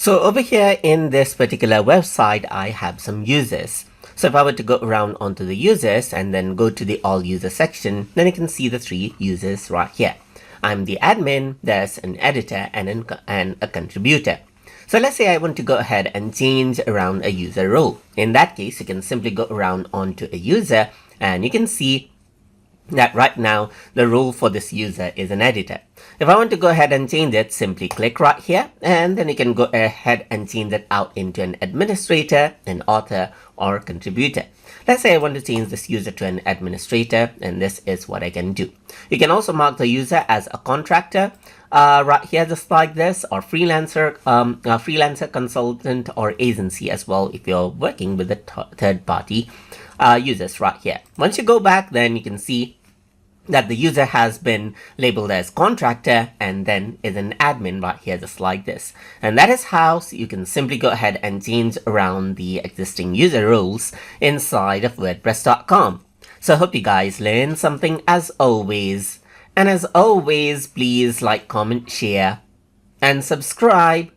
So over here in this particular website, I have some users. So if I were to go around onto the users and then go to the all user section, then you can see the three users right here. I'm the admin, there's an editor and a contributor. So let's say I want to go ahead and change around a user role. In that case, you can simply go around onto a user and you can see that right now the role for this user is an editor. If I want to go ahead and change it, simply click right here and then you can go ahead and change it out into an administrator, an author, or contributor. Let's say I want to change this user to an administrator, and this is what I can do. You can also mark the user as a contractor right here, just like this, or freelancer, freelancer, consultant, or agency as well if you're working with the third-party users right here. Once you go back, then you can see that the user has been labeled as contractor and then is an admin right here, just like this. And that is how you can simply go ahead and change around the existing user roles inside of wordpress.com. So I hope you guys learned something as always. And as always, please like, comment, share, and subscribe